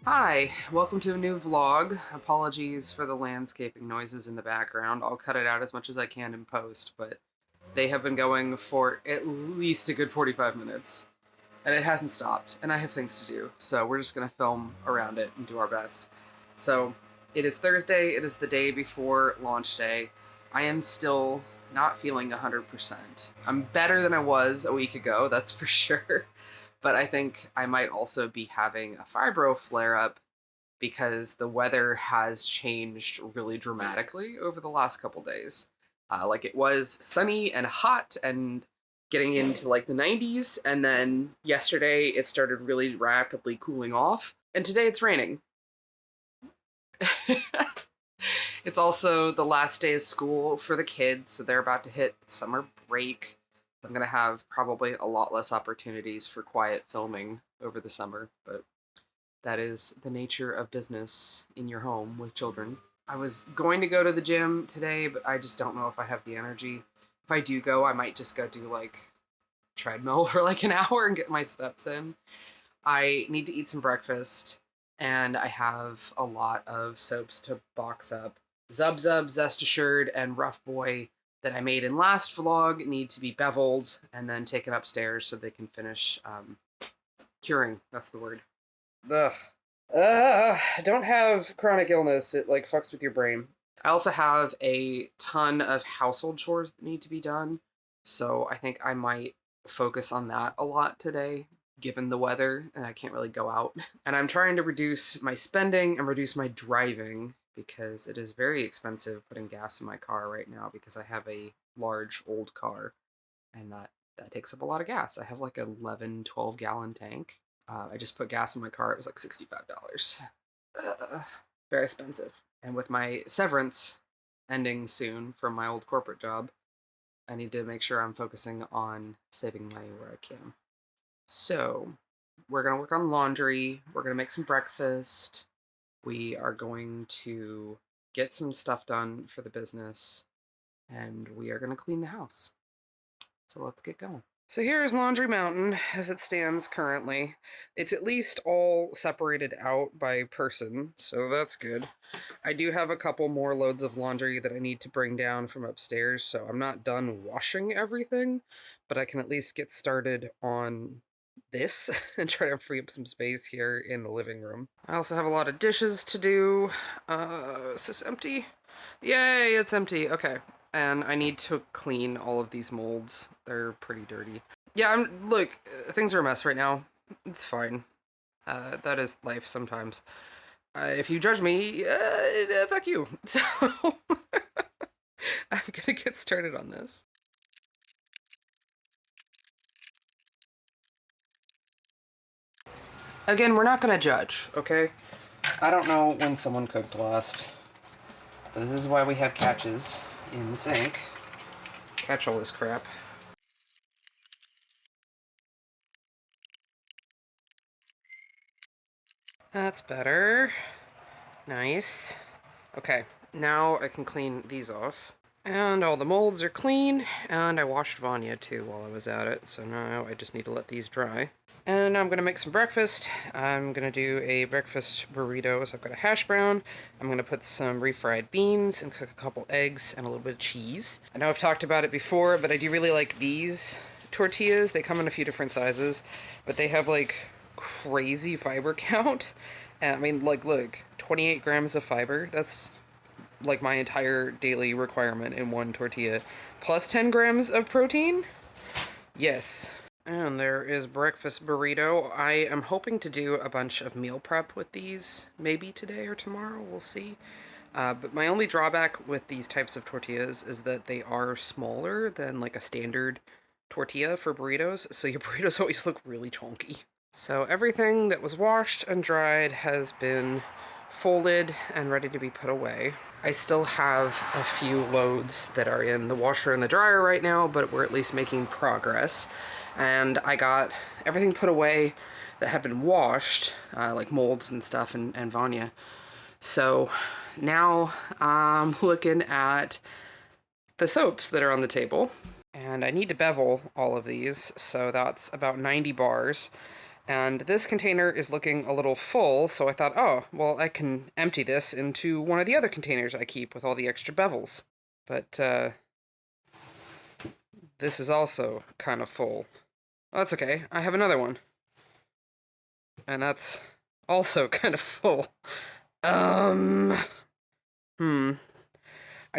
Hi, welcome to a new vlog. Apologies for the landscaping noises in the background. I'll cut it out as much as I can in post, but they have been going for at least a good 45 minutes. And it hasn't stopped, and I have things to do, so we're just gonna film around it and do our best. So, it is Thursday, it is the day before launch day. I am still not feeling 100%. I'm better than I was a week ago, that's for sure. But I think I might also be having a fibro flare up because the weather has changed really dramatically over the last couple days. Like it was sunny and hot and getting into like the 90s, and then yesterday it started really rapidly cooling off, and today it's raining. It's also the last day of school for the kids, so they're about to hit summer break. I'm gonna have probably a lot less opportunities for quiet filming over the summer, but that is the nature of business in your home with children. I was going to go to the gym today, but I just don't know if I have the energy. If I do go, I might just go do like treadmill for like an hour and get my steps in. I need to eat some breakfast, and I have a lot of soaps to box up. Zub Zub, Zest Assured, and Rough Boy that I made in last vlog need to be beveled and then taken upstairs so they can finish curing. That's the word. Ugh. I don't have chronic illness. It like fucks with your brain. I also have a ton of household chores that need to be done, so I think I might focus on that a lot today, given the weather, and I can't really go out. And I'm trying to reduce my spending and reduce my driving because it is very expensive putting gas in my car right now because I have a large old car, and that takes up a lot of gas. I have like an 11, 12 gallon tank. I just put gas in my car. It was like $65. Very expensive. And with my severance ending soon from my old corporate job, I need to make sure I'm focusing on saving money where I can. So, we're going to work on laundry. We're going to make some breakfast. We are going to get some stuff done for the business. And we are going to clean the house. So, let's get going. So here's Laundry Mountain as it stands currently. It's at least all separated out by person, so that's good. I do have a couple more loads of laundry that I need to bring down from upstairs, so I'm not done washing everything, but I can at least get started on this and try to free up some space here in the living room. I also have a lot of dishes to do. Is this empty? Yay, it's empty. Okay. And I need to clean all of these molds. They're pretty dirty. Yeah, look, things are a mess right now. It's fine. That is life sometimes. If you judge me, fuck you. So, I'm gonna get started on this. Again, we're not gonna judge, okay? I don't know when someone cooked last, but this is why we have catches in the sink. Catch all this crap. That's better. Nice. Okay, now I can clean these off. And all the molds are clean, and I washed Vanya too while I was at it, so now I just need to let these dry. And now I'm gonna make some breakfast. I'm gonna do a breakfast burrito, so I've got a hash brown. I'm gonna put some refried beans and cook a couple eggs and a little bit of cheese. I know I've talked about it before, but I do really like these tortillas. They come in a few different sizes, but they have like crazy fiber count. And I mean, like, look, 28 grams of fiber. That's like my entire daily requirement in one tortilla. Plus 10 grams of protein? Yes. And there is breakfast burrito. I am hoping to do a bunch of meal prep with these, maybe today or tomorrow, we'll see. But my only drawback with these types of tortillas is that they are smaller than like a standard tortilla for burritos, so your burritos always look really chunky. So everything that was washed and dried has been folded and ready to be put away. I still have a few loads that are in the washer and the dryer right now, but we're at least making progress. And I got everything put away that had been washed, like molds and stuff, and Vanya. So now I'm looking at the soaps that are on the table. And I need to bevel all of these, so that's about 90 bars. And this container is looking a little full, so I thought, oh, well, I can empty this into one of the other containers I keep with all the extra bevels. But this is also kind of full. Well, that's okay. I have another one. And that's also kind of full. I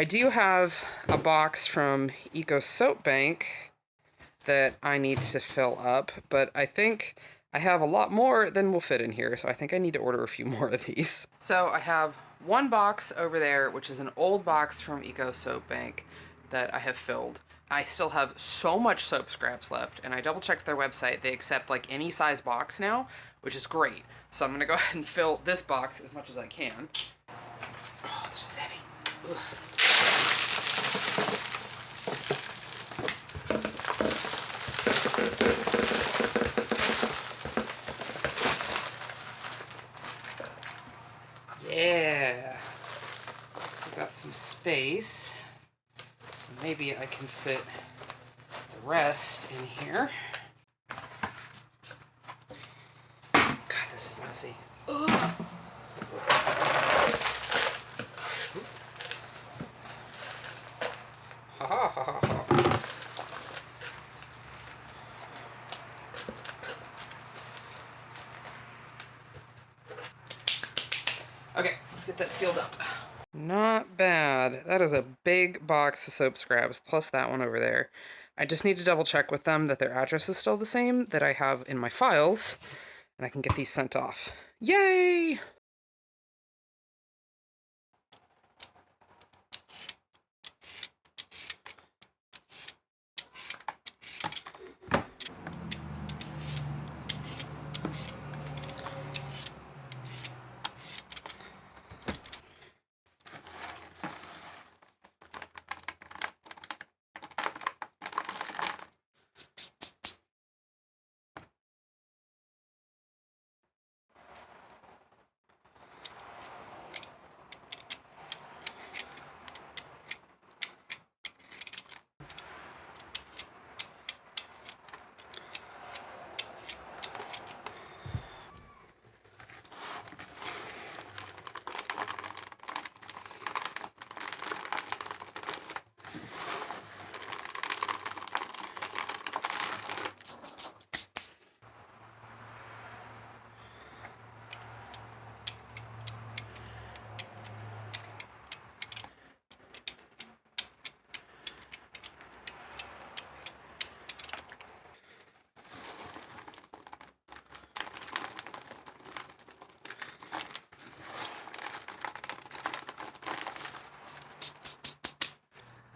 do have a box from Eco Soap Bank that I need to fill up, but I think I have a lot more than will fit in here, so I think I need to order a few more of these. So I have one box over there, which is an old box from Eco Soap Bank that I have filled. I still have so much soap scraps left, and I double-checked their website. They accept like any size box now, which is great. So I'm gonna go ahead and fill this box as much as I can. Oh, this is heavy. Ugh. Yeah. Still got some space. So maybe I can fit the rest in here. God, this is messy. Ugh. Ha ha ha ha ha. Okay, let's get that sealed up. Not bad. That is a big box of soap scraps, plus that one over there. I just need to double check with them that their address is still the same that I have in my files, and I can get these sent off. Yay!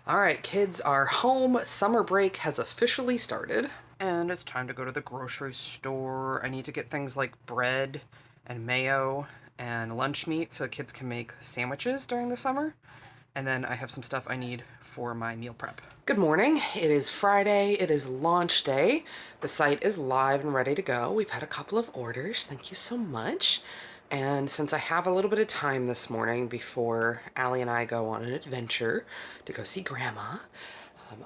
All right, kids are home. Summer break has officially started, and it's time to go to the grocery store. I need to get things like bread and mayo and lunch meat so kids can make sandwiches during the summer. And then I have some stuff I need for my meal prep. Good morning. It is Friday. It is launch day. The site is live and ready to go. We've had a couple of orders. Thank you so much. And since I have a little bit of time this morning before Allie and I go on an adventure to go see Grandma,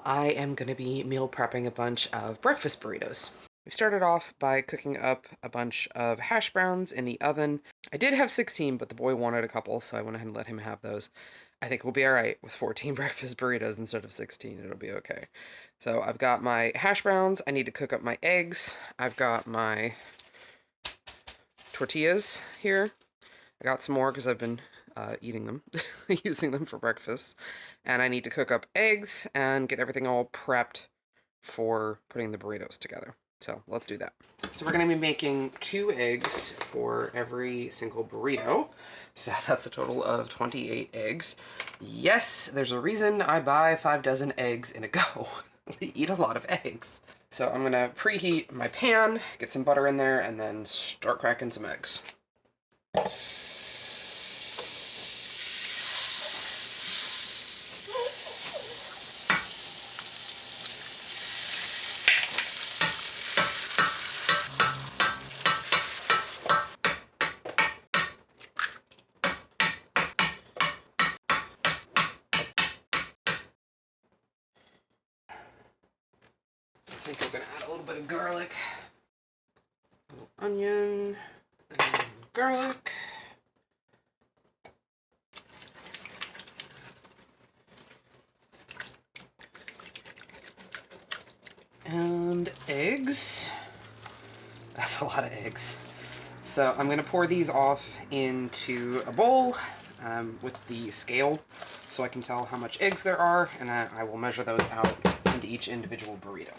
I am going to be meal prepping a bunch of breakfast burritos. We started off by cooking up a bunch of hash browns in the oven. I did have 16, but the boy wanted a couple, so I went ahead and let him have those. I think we'll be all right with 14 breakfast burritos instead of 16. It'll be okay. So I've got my hash browns. I need to cook up my eggs. I've got my tortillas here. I got some more because I've been eating them, using them for breakfast. And I need to cook up eggs and get everything all prepped for putting the burritos together. So let's do that. So we're going to be making 2 eggs for every single burrito. So that's a total of 28 eggs. Yes, there's a reason I buy 5 dozen eggs in a go. We eat a lot of eggs. So I'm gonna preheat my pan, get some butter in there, and then start cracking some eggs. I think we're gonna add a little bit of garlic, a little onion, and garlic. And eggs. That's a lot of eggs. So I'm gonna pour these off into a bowl with the scale so I can tell how much eggs there are, and then I will measure those out into each individual burrito.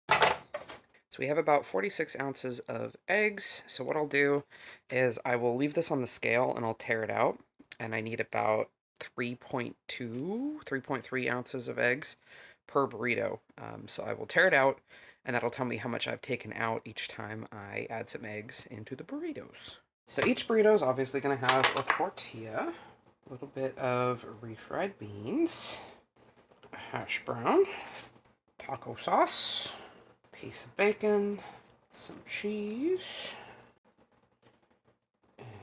So we have about 46 ounces of eggs. So what I'll do is I will leave this on the scale and I'll tear it out. And I need about 3.3 ounces of eggs per burrito. So I will tear it out, and that'll tell me how much I've taken out each time I add some eggs into the burritos. So each burrito is obviously going to have a tortilla, a little bit of refried beans, a hash brown, taco sauce, a piece of bacon, some cheese,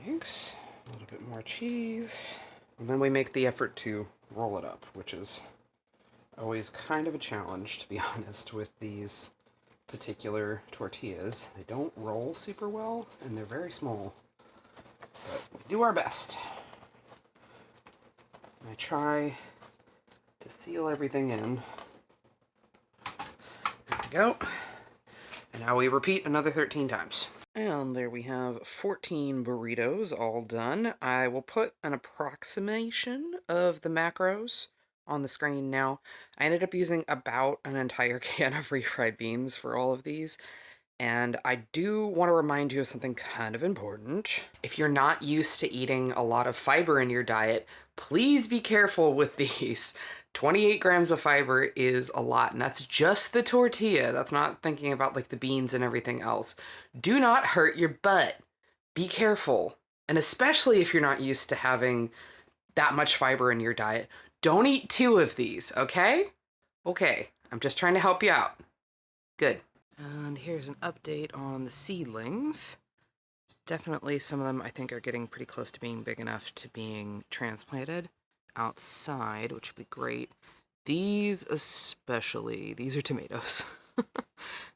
eggs, a little bit more cheese, and then we make the effort to roll it up, which is always kind of a challenge, to be honest, with these particular tortillas. They don't roll super well, and they're very small, but we do our best. I try to seal everything in. There we go. And now we repeat another 13 times. And there we have 14 burritos all done. I will put an approximation of the macros on the screen now. I ended up using about an entire can of refried beans for all of these. And I do want to remind you of something kind of important. If you're not used to eating a lot of fiber in your diet, please be careful with these. 28 grams of fiber is a lot, and that's just the tortilla. That's not thinking about like the beans and everything else. Do not hurt your butt. Be careful. And especially if you're not used to having that much fiber in your diet, don't eat 2 of these, okay? Okay, I'm just trying to help you out. Good. And here's an update on the seedlings. Definitely some of them I think are getting pretty close to being big enough to being transplanted outside, which would be great. These especially, these are tomatoes.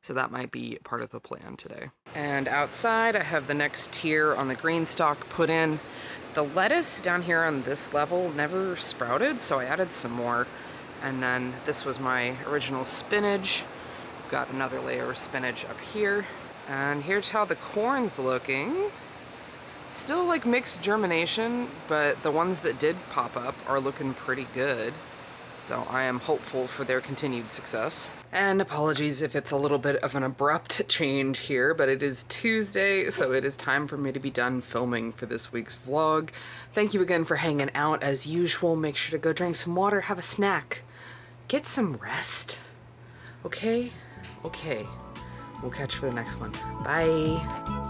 So that might be part of the plan today. And outside I have the next tier on the green stalk put in. The lettuce down here on this level never sprouted, so I added some more. And then this was my original spinach. I've got another layer of spinach up here. And here's how the corn's looking. Still like mixed germination, but the ones that did pop up are looking pretty good. So I am hopeful for their continued success. And apologies if it's a little bit of an abrupt change here, but it is Tuesday, so it is time for me to be done filming for this week's vlog. Thank you again for hanging out as usual. Make sure to go drink some water, have a snack, get some rest. Okay? Okay. We'll catch you for the next one. Bye.